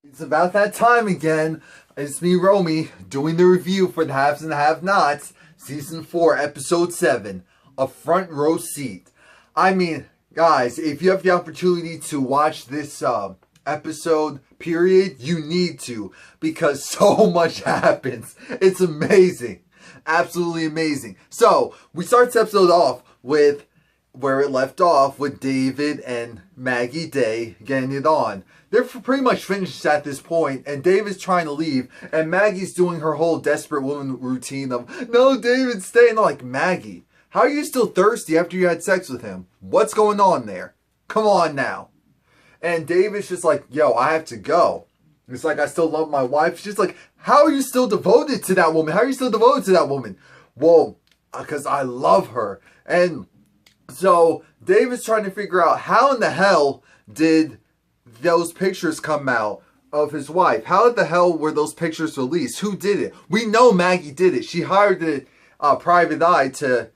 It's about that time again. It's me, Romie, doing the review for the Haves and the Have-Nots, Season 4, Episode 7, A Front Row Seat. I mean, guys, if you have the opportunity to watch this episode, period, you need to, because so much happens. It's amazing. Absolutely amazing. So, we start this episode off with where it left off with David and Maggie Day getting it on. They're pretty much finished at this point, and David's trying to leave, and Maggie's doing her whole desperate woman routine of, no, David, stay. And I'm like, Maggie, how are you still thirsty after you had sex with him? What's going on there? Come on now. And David's just like, yo, I have to go. It's like, I still love my wife. She's like, how are you still devoted to that woman? How are you still devoted to that woman? Well, because I love her. And so David's trying to figure out how in the hell did those pictures come out of his wife. How the hell were those pictures released? Who did it? We know Maggie did it. She hired the private eye to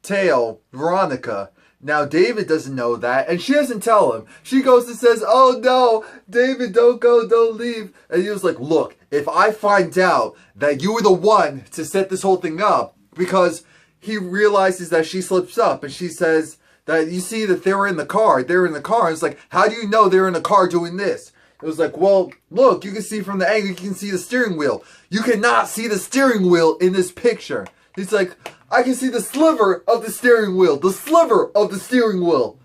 tail Veronica. Now David doesn't know that, and she doesn't tell him. She goes and says, oh no, David, don't go, don't leave. And he was like, look, if I find out that you were the one to set this whole thing up, because he realizes that she slips up and she says that you see that they were in the car. They're in the car. And it's like, how do you know they're in the car doing this? It was like, well, look, you can see from the angle, you can see the steering wheel. You cannot see the steering wheel in this picture. He's like, I can see the sliver of the steering wheel. The sliver of the steering wheel.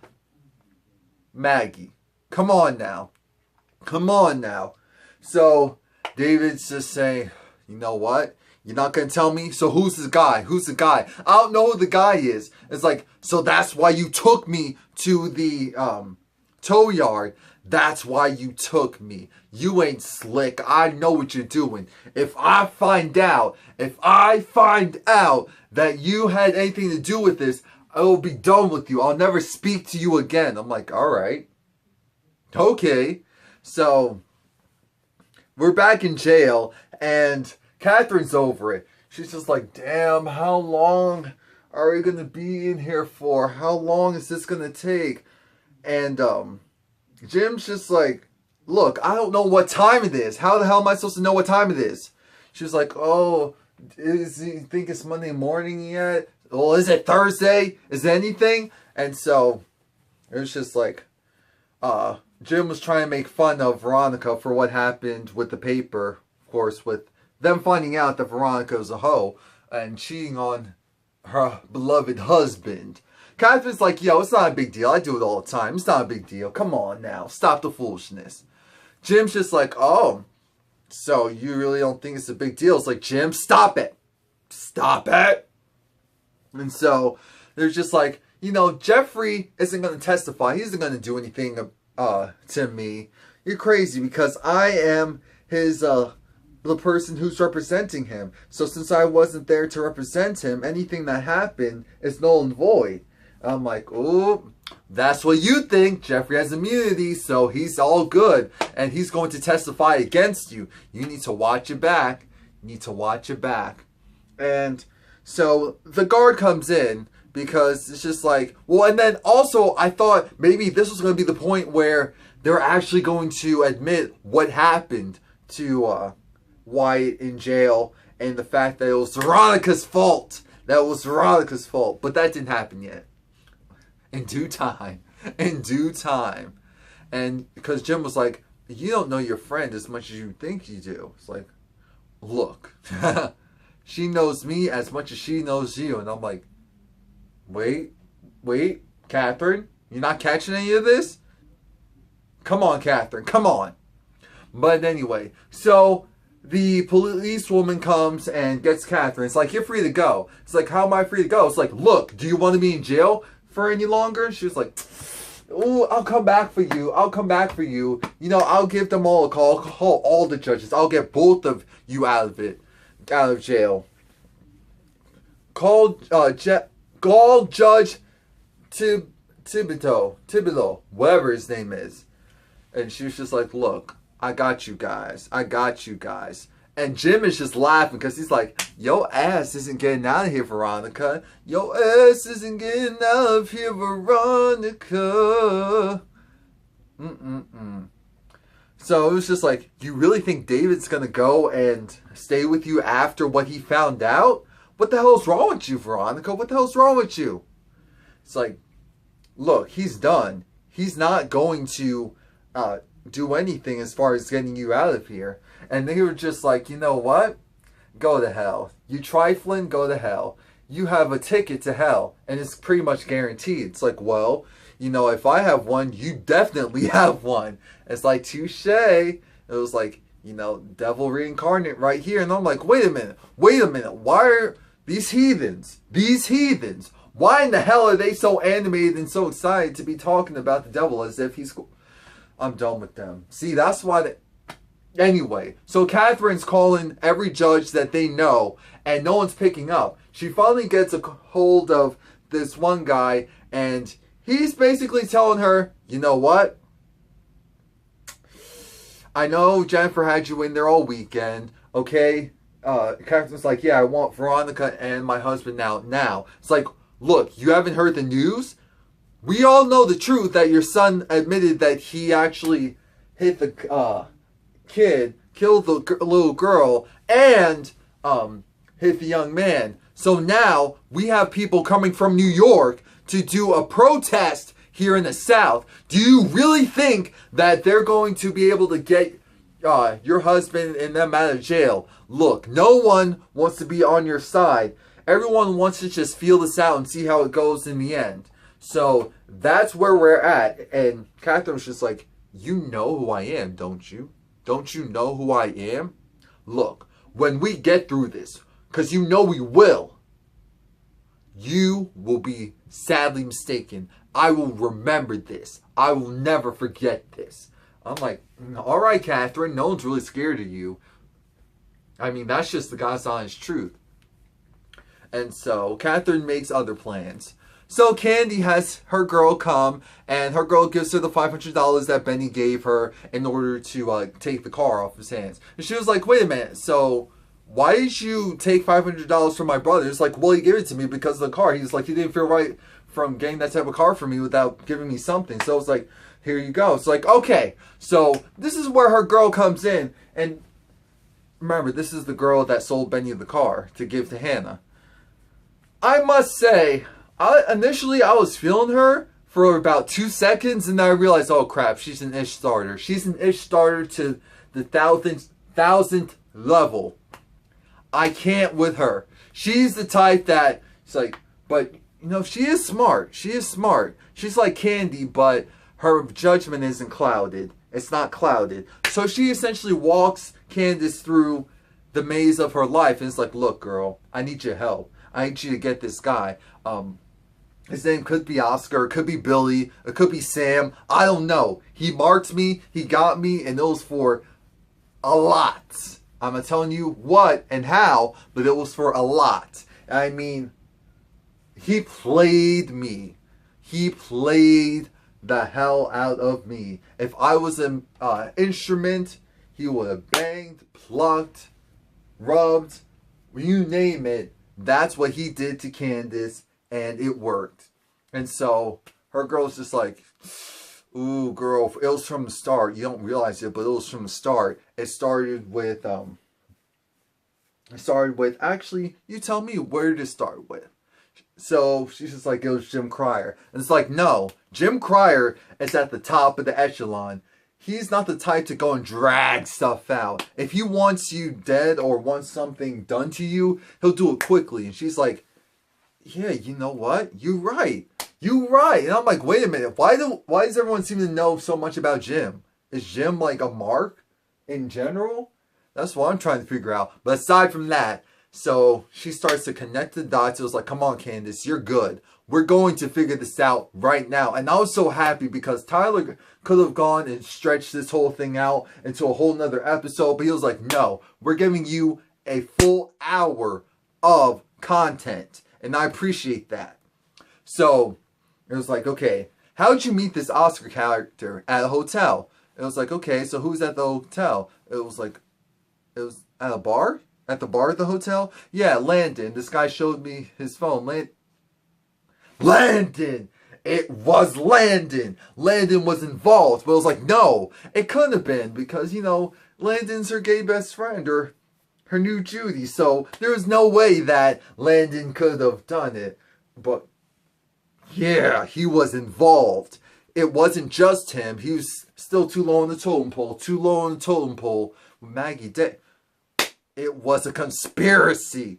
Maggie, come on now. Come on now. So David's just saying, you know what? You're not going to tell me? So who's the guy? Who's the guy? I don't know who the guy is. It's like, so that's why you took me to the tow yard. That's why you took me. You ain't slick. I know what you're doing. If I find out that you had anything to do with this, I will be done with you. I'll never speak to you again. I'm like, all right. Okay. So we're back in jail, and Catherine's over it. She's just like, damn, how long are we going to be in here for? How long is this going to take? And Jim's just like, look, I don't know what time it is. How the hell am I supposed to know what time it is? She's like, oh, you think it's Monday morning yet? Well, is it Thursday? Is it anything? And so it was just like, Jim was trying to make fun of Veronica for what happened with the paper, of course, with them finding out that Veronica was a hoe and cheating on her beloved husband. Catherine's like, yo, it's not a big deal. I do it all the time. It's not a big deal. Come on now. Stop the foolishness. Jim's just like, oh, so you really don't think it's a big deal? It's like, Jim, stop it. Stop it. And so they're just like, you know, Jeffrey isn't going to testify. He isn't going to do anything to me. You're crazy because I am his the person who's representing him. So since I wasn't there to represent him, anything that happened is null and void. I'm like, oh, that's what you think. Jeffrey has immunity, so he's all good. And he's going to testify against you. You need to watch your back. You need to watch your back. And so the guard comes in because it's just like, well, and then also I thought maybe this was going to be the point where they're actually going to admit what happened to Wyatt in jail and the fact that it was Veronica's fault. That was Veronica's fault. But that didn't happen yet. In due time. In due time. And because Jim was like, you don't know your friend as much as you think you do. It's like, look. She knows me as much as she knows you. And I'm like, wait, Catherine? You're not catching any of this? Come on, Catherine. Come on. But anyway, so the policewoman comes and gets Catherine. It's like, you're free to go. It's like, how am I free to go? It's like, look, do you want to be in jail for any longer? She was like, oh, I'll come back for you. I'll come back for you. You know, I'll give them all a call. I'll call all the judges. I'll get both of you out of jail. Call Judge Thibodeau, whatever his name is. And she was just like, look, I got you guys. And Jim is just laughing because he's like, your ass isn't getting out of here, Veronica. Your ass isn't getting out of here, Veronica. So it was just like, you really think David's gonna go and stay with you after what he found out? What the hell's wrong with you, Veronica? What the hell's wrong with you? It's like, look, he's done. He's not going to do anything as far as getting you out of here. And they were just like, you know what? Go to hell. You trifling, go to hell. You have a ticket to hell. And it's pretty much guaranteed. It's like, well, you know, if I have one, you definitely have one. It's like, touche. It was like, you know, devil reincarnate right here. And I'm like, wait a minute. Why are these heathens, why in the hell are they so animated and so excited to be talking about the devil as if he's cool? I'm done with them. See, that's why they... Anyway, so Catherine's calling every judge that they know, and no one's picking up. She finally gets a hold of this one guy, and he's basically telling her, you know what? I know Jennifer had you in there all weekend, okay? Catherine's like, yeah, I want Veronica and my husband now. It's like, look, you haven't heard the news? We all know the truth that your son admitted that he actually hit the kid, killed the little girl, and hit the young man. So now we have people coming from New York to do a protest here in the South. Do you really think that they're going to be able to get your husband and them out of jail? Look, no one wants to be on your side. Everyone wants to just feel this out and see how it goes in the end. So that's where we're at. And Catherine's just like, you know who I am, don't you? Don't you know who I am? Look, when we get through this, because you know we will, you will be sadly mistaken. I will remember this. I will never forget this. I'm like, all right, Catherine, no one's really scared of you. I mean, that's just the God's honest truth. And so Catherine makes other plans. So Candy has her girl come, and her girl gives her the $500 that Benny gave her in order to take the car off his hands. And she was like, wait a minute, so why did you take $500 from my brother? It's like, well, he gave it to me because of the car. He's like, he didn't feel right from getting that type of car from me without giving me something. So it's like, here you go. It's like, okay, so this is where her girl comes in. And remember, this is the girl that sold Benny the car to give to Hanna. I must say, initially I was feeling her for about 2 seconds, and then I realized, oh crap, she's an ish starter. She's an ish starter to the thousandth level. I can't with her. She's the type that, it's like, but, you know, she is smart. She is smart. She's like Candy, but her judgment isn't clouded. It's not clouded. So she essentially walks Candice through the maze of her life, and it's like, look, girl, I need your help. I need you to get this guy. His name could be Oscar, it could be Billy, it could be Sam. I don't know. He marked me, he got me, and it was for a lot. I'm not telling you what and how, but it was for a lot. I mean, he played me. He played the hell out of me. If I was an instrument, he would have banged, plucked, rubbed, you name it. That's what he did to Candice, and it worked. And so her girl's just like, ooh, girl, it was from the start. You don't realize it, but it was from the start. It started with, actually, you tell me, where did it start with? So she's just like, it was Jim Cryer. And it's like, no, Jim Cryer is at the top of the echelon. He's not the type to go and drag stuff out. If he wants you dead or wants something done to you, he'll do it quickly. And she's like, yeah, you know what? You're right. You're right. And I'm like, wait a minute. Why does everyone seem to know so much about Jim? Is Jim like a mark in general? That's what I'm trying to figure out. But aside from that, so she starts to connect the dots. It was like, come on, Candice, you're good. We're going to figure this out right now. And I was so happy because Tyler could have gone and stretched this whole thing out into a whole nother episode. But he was like, no, we're giving you a full hour of content. And I appreciate that. So it was like, okay, how'd you meet this Oscar character at a hotel? It was like, okay, so who's at the hotel? It was at a bar? At the bar at the hotel? Yeah, Landon. This guy showed me his phone. Landon! it was Landon. Landon was involved. But it was like, no, it couldn't have been because, you know, Landon's her gay best friend or her new Judy. So there was no way that Landon could have done it. But yeah, he was involved. It wasn't just him. He was still too low on the totem pole. Too low on the totem pole with Maggie Day. It was a conspiracy.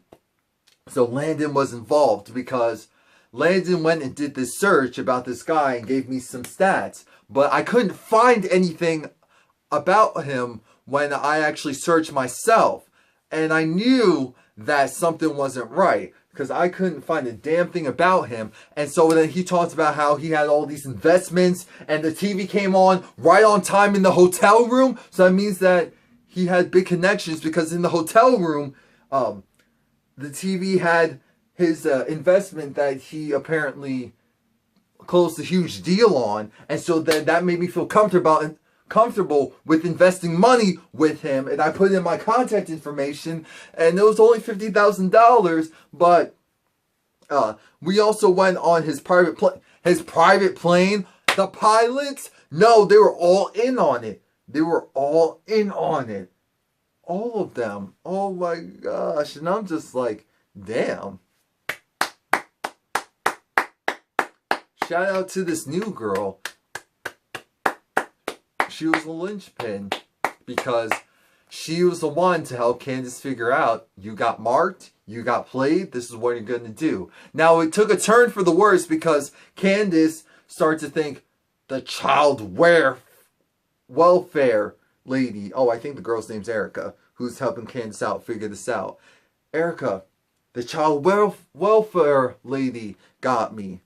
So Landon was involved because Landon went and did this search about this guy and gave me some stats. But I couldn't find anything about him when I actually searched myself. And I knew that something wasn't right because I couldn't find a damn thing about him. And so then he talked about how he had all these investments and the TV came on right on time in the hotel room. So that means that he had big connections because in the hotel room, the TV had his investment that he apparently closed a huge deal on. And so then that made me feel comfortable with investing money with him, and I put in my contact information, and it was only $50,000. But we also went on his private plane. His private plane. The pilots, no, they were all in on it. They were all in on it. All of them. Oh my gosh! And I'm just like, damn. Shout out to this new girl. She was a linchpin because she was the one to help Candice figure out, you got marked, you got played, this is what you're going to do. Now, it took a turn for the worse because Candice started to think the child welfare lady, oh, I think the girl's name's Erica, who's helping Candice out figure this out. Erica, the child welfare lady got me.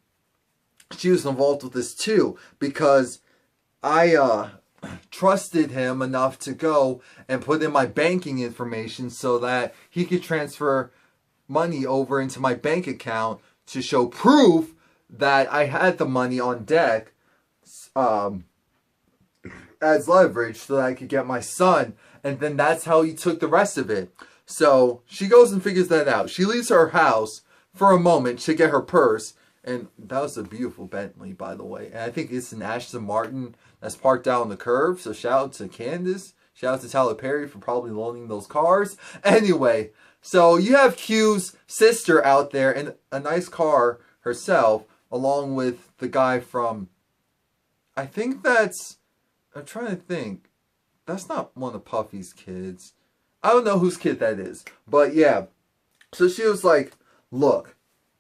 She was involved with this too because I trusted him enough to go and put in my banking information so that he could transfer money over into my bank account to show proof that I had the money on deck as leverage so that I could get my son. And then that's how he took the rest of it. So she goes and figures that out. She leaves her house for a moment to get her purse. And that was a beautiful Bentley, by the way. And I think it's an Aston Martin that's parked out on the curb. So shout out to Candice. Shout out to Tyler Perry for probably loaning those cars. Anyway, so you have Q's sister out there in a nice car herself, along with the guy from, I think that's, I'm trying to think. That's not one of Puffy's kids. I don't know whose kid that is. But yeah. So she was like, look,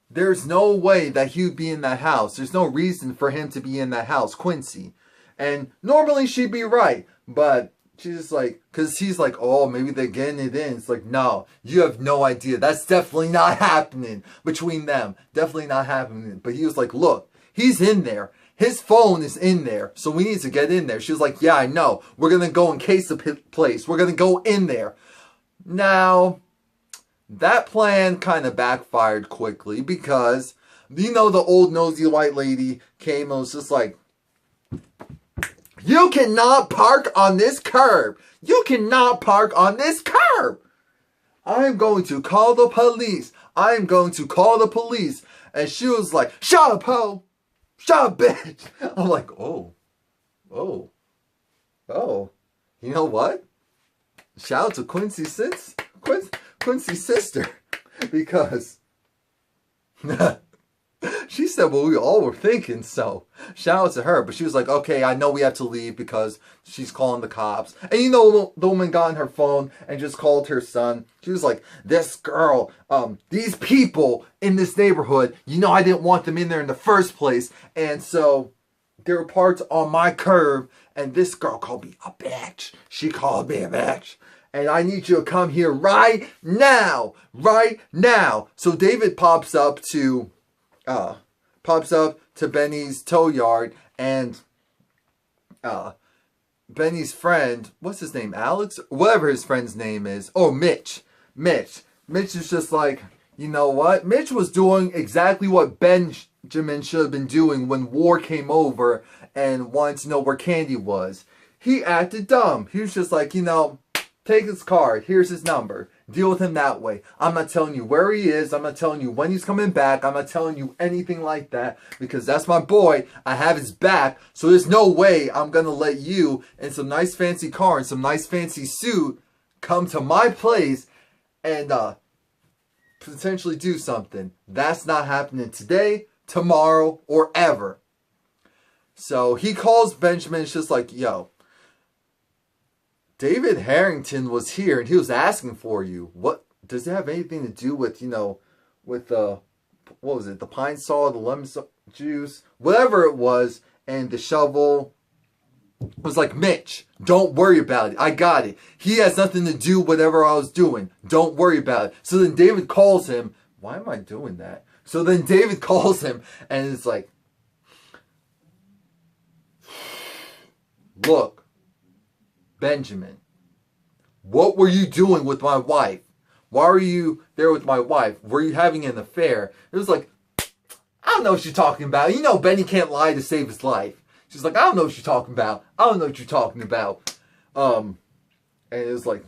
there's no way that he would be in that house. There's no reason for him to be in that house, Quincy. And normally she'd be right. But she's just like, because he's like, oh, maybe they're getting it in. It's like, no, you have no idea. That's definitely not happening between them. Definitely not happening. But he was like, look, he's in there. His phone is in there. So we need to get in there. She was like, yeah, I know. We're going to go and case the place. We're going to go in there. Now, that plan kind of backfired quickly because, you know, the old nosy white lady came and was just like, you cannot park on this curb. You cannot park on this curb. I'm going to call the police. I'm going to call the police. And she was like, shut up, ho. Shut up, bitch. I'm like, oh. You know what? Shout out to Quincy's sister. Because she said what we all were thinking, so shout out to her. But she was like, okay, I know we have to leave because she's calling the cops. And you know, the woman got on her phone and just called her son. She was like, this girl, these people in this neighborhood, you know I didn't want them in there in the first place. And so they were parked on my curb, and this girl called me a bitch. She called me a bitch. And I need you to come here right now. Right now. So David pops up to Benny's tow yard, and Benny's friend, what's his name, Alex? Whatever his friend's name is. Oh, Mitch. Mitch is just like, you know what? Mitch was doing exactly what Benjamin should have been doing when War came over and wanted to know where Candy was. He acted dumb. He was just like, you know, Take his card. Here's his number. Deal with him that way. I'm not telling you where he is. I'm not telling you when he's coming back. I'm not telling you anything like that because that's my boy. I have his back. So there's no way I'm going to let you in some nice fancy car and some nice fancy suit come to my place and potentially do something. That's not happening today, tomorrow, or ever. So he calls Benjamin. It's just like, yo, David Harrington was here and he was asking for you. What does it have anything to do with, with what was it? The pine saw, the lemon juice, whatever it was, and the shovel. It was like, Mitch, don't worry about it. I got it. He has nothing to do with whatever I was doing. Don't worry about it. So then David calls him. Why am I doing that? So then David calls him and it's like, look, Benjamin, what were you doing with my wife? Why were you there with my wife? Were you having an affair? It was like, I don't know what you're talking about. You know Benny can't lie to save his life. She's like, I don't know what you're talking about. I don't know what you're talking about. And it was like,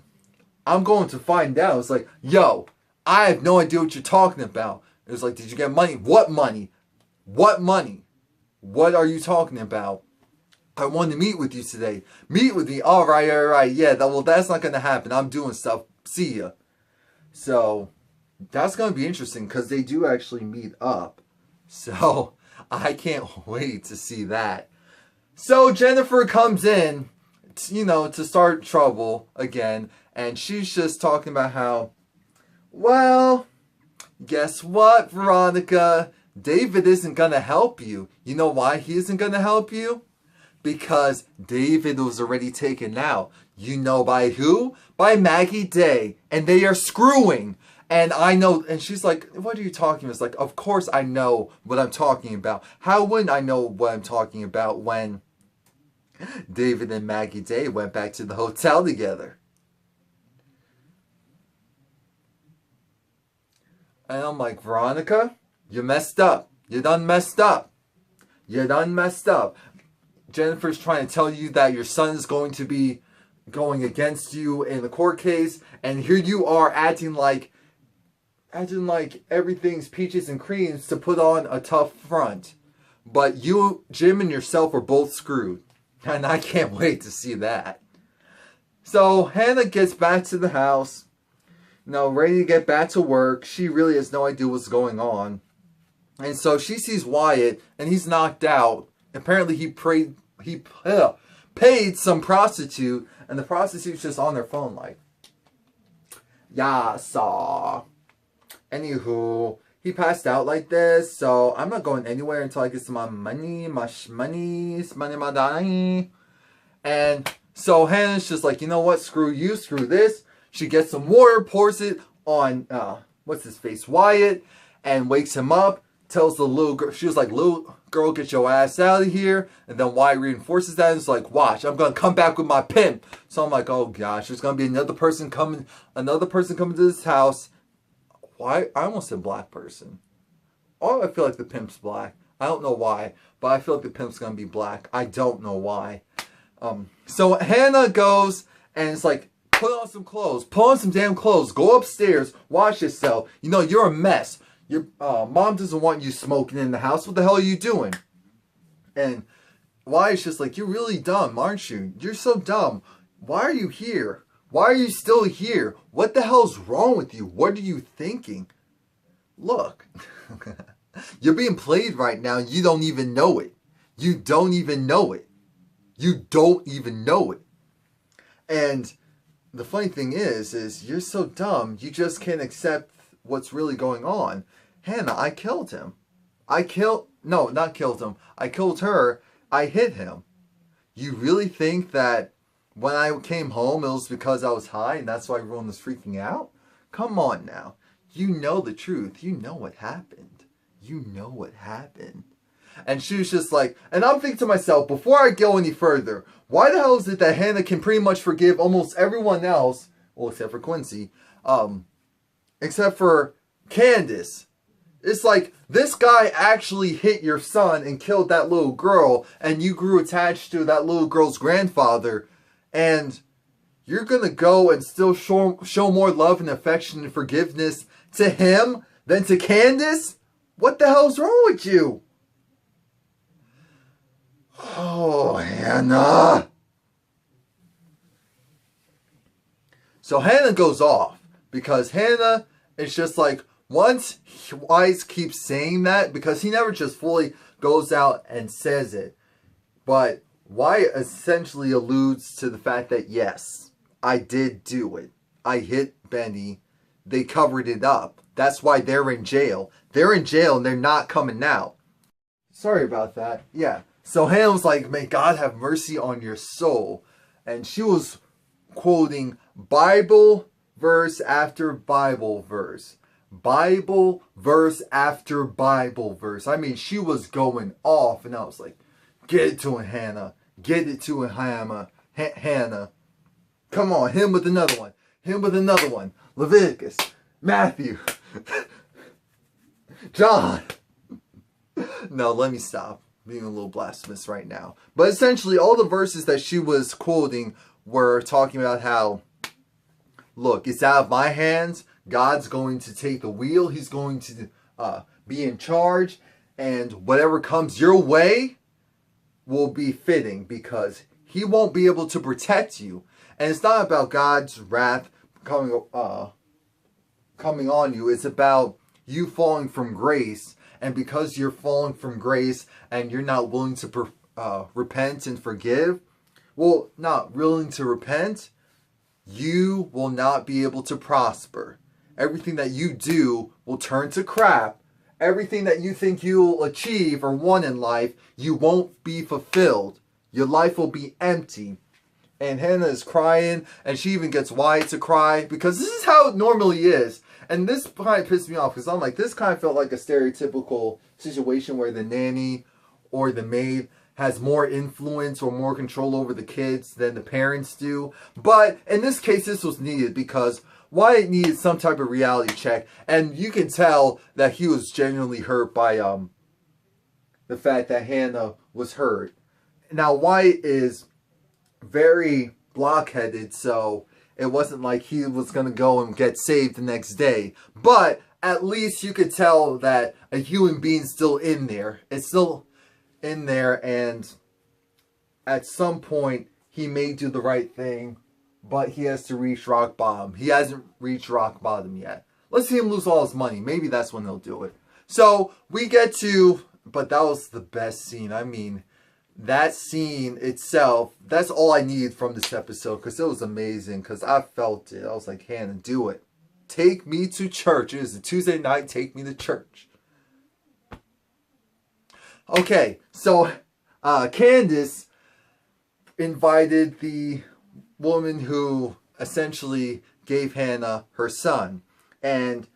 I'm going to find out. It's like, yo, I have no idea what you're talking about. It was like, did you get money? What money? What money? What are you talking about? I wanted to meet with you today. Meet with me. All right. Yeah, that's not going to happen. I'm doing stuff. See ya. So, that's going to be interesting because they do actually meet up. So, I can't wait to see that. So, Jennifer comes in, to start trouble again. And she's just talking about how, well, guess what, Veronica? David isn't going to help you. You know why he isn't going to help you? Because David was already taken out. You know by who? By Maggie Day. And they are screwing. And I know, and she's like, what are you talking about? It's like, of course I know what I'm talking about. How wouldn't I know what I'm talking about when David and Maggie Day went back to the hotel together? And I'm like, Veronica, you messed up. You done messed up. You done messed up. Jennifer's trying to tell you that your son is going to be going against you in the court case, and here you are acting like everything's peaches and creams to put on a tough front. But you, Jim, and yourself are both screwed, and I can't wait to see that. So Hanna gets back to the house, ready to get back to work. She really has no idea what's going on, and so she sees Wyatt, and he's knocked out. Apparently he paid some prostitute, and the prostitute's just on their phone like, yeah, saw. Anywho, he passed out like this, so I'm not going anywhere until I get some money, my money. And so Hannah's just like, you know what, screw you, screw this. She gets some water, pours it on, what's his face, Wyatt, and wakes him up. Tells the little girl, she was like, little girl, get your ass out of here. And then Wyatt reinforces that and it's like, watch, I'm going to come back with my pimp. So I'm like, oh gosh, there's going to be another person coming to this house. Why? I almost said black person. Oh, I feel like the pimp's black. I don't know why, but I feel like the pimp's going to be black. I don't know why. So Hanna goes and it's like, put on some clothes. Put on some damn clothes. Go upstairs. Wash yourself. You're a mess. Your mom doesn't want you smoking in the house. What the hell are you doing? And Wyatt's just like, you're really dumb, aren't you? You're so dumb. Why are you here? Why are you still here? What the hell's wrong with you? What are you thinking? Look, you're being played right now. You don't even know it. You don't even know it. You don't even know it. And the funny thing is you're so dumb, you just can't accept what's really going on. Hanna, I killed him. No, not killed him. I killed her. I hit him. You really think that when I came home it was because I was high and that's why everyone was freaking out? Come on now. You know the truth. You know what happened. You know what happened. And she was just like, and I'm thinking to myself, before I go any further, why the hell is it that Hanna can pretty much forgive almost everyone else, well, except for Quincy, except for Candice? It's like, this guy actually hit your son and killed that little girl, and you grew attached to that little girl's grandfather, and you're going to go and still show more love and affection and forgiveness to him than to Candice? What the hell's wrong with you? Oh, Hanna. So Hanna goes off because Hanna is just like, once Wyatt keeps saying that, because he never just fully goes out and says it, but Wyatt essentially alludes to the fact that, yes, I did do it. I hit Benny. They covered it up. That's why they're in jail. They're in jail and they're not coming out. Sorry about that. Yeah. So Hanna was like, may God have mercy on your soul. And she was quoting Bible verse after Bible verse. Bible verse after Bible verse. I mean, she was going off. And I was like, get it to him, Hanna. Get it to him, Hanna. Come on, him with another one. Him with another one. Leviticus. Matthew. John. No, let me stop being a little blasphemous right now. But essentially, all the verses that she was quoting were talking about how, look, it's out of my hands. God's going to take the wheel. He's going to be in charge. And whatever comes your way will be fitting because he won't be able to protect you. And it's not about God's wrath coming on you. It's about you falling from grace. And because you're falling from grace and you're not willing to repent and forgive, well, not willing to repent, you will not be able to prosper. Everything that you do will turn to crap. Everything that you think you'll achieve or want in life, you won't be fulfilled. Your life will be empty. And Hanna is crying, and she even gets Wyatt to cry, because this is how it normally is. And this kind of pissed me off, because I'm like, this kind of felt like a stereotypical situation where the nanny or the maid has more influence or more control over the kids than the parents do. But in this case, this was needed, because Wyatt needed some type of reality check. And you can tell that he was genuinely hurt by the fact that Hanna was hurt. Now, Wyatt is very blockheaded, so it wasn't like he was going to go and get saved the next day. But at least you could tell that a human being's still in there. It's still in there, and at some point, he may do the right thing, but he has to reach rock bottom. He hasn't reached rock bottom yet. Let's see him lose all his money. Maybe that's when he'll do it. So, we get to, but that was the best scene. I mean, that scene itself, that's all I needed from this episode, because it was amazing, because I felt it. I was like, Hanna, do it. Take me to church. It is a Tuesday night, take me to church. Okay, so Candice invited the woman who essentially gave Hanna her son. And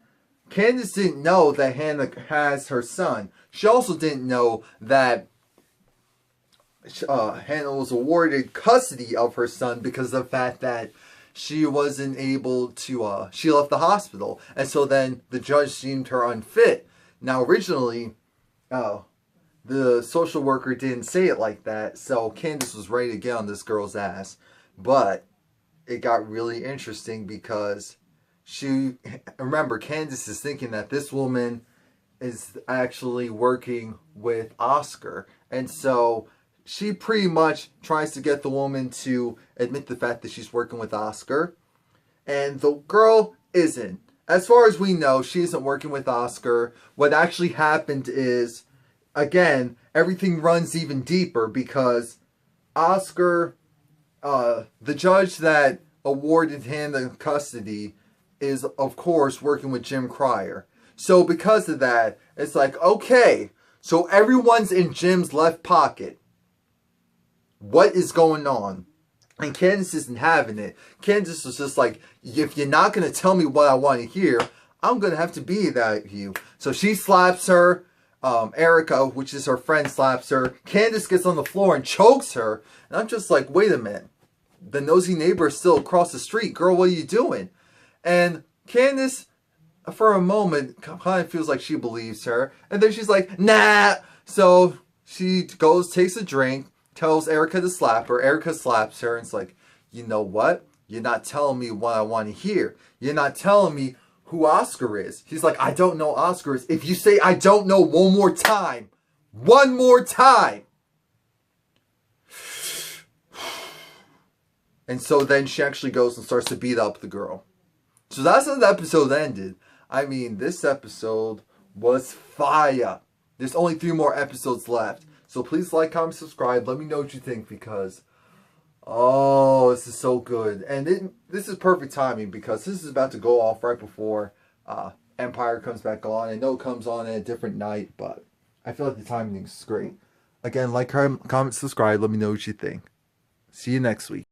Candice didn't know that Hanna has her son. She also didn't know that Hanna was awarded custody of her son because of the fact that she wasn't able to, she left the hospital. And so then the judge deemed her unfit. Now originally, the social worker didn't say it like that, so Candice was ready to get on this girl's ass. But it got really interesting because remember, Candice is thinking that this woman is actually working with Oscar. And so she pretty much tries to get the woman to admit the fact that she's working with Oscar. And the girl isn't. As far as we know, she isn't working with Oscar. What actually happened is, again, everything runs even deeper because Oscar, the judge that awarded him the custody, is, of course, working with Jim Cryer. So because of that, it's like, okay, so everyone's in Jim's left pocket. What is going on? And Candice isn't having it. Candice was just like, if you're not going to tell me what I want to hear, I'm going to have to beat that at you. So she slaps her. Erica, which is her friend, slaps her. Candice gets on the floor and chokes her. And I'm just like, wait a minute. The nosy neighbor is still across the street. Girl, what are you doing? And Candice, for a moment, kind of feels like she believes her. And then she's like, nah. So she goes, takes a drink, tells Erica to slap her. Erica slaps her and it's like, you know what? You're not telling me what I want to hear. You're not telling me who Oscar is. He's like, I don't know Oscar is. If you say I don't know one more time, and so then she actually goes and starts to beat up the girl. So that's how the episode ended. I mean, this episode was fire. There's only 3 more episodes left. So please like, comment, subscribe. Let me know what you think because, oh, this is so good. And this is perfect timing because this is about to go off right before Empire comes back on. I know it comes on at a different night, but I feel like the timing is great. Again, like, comment, subscribe. Let me know what you think. See you next week.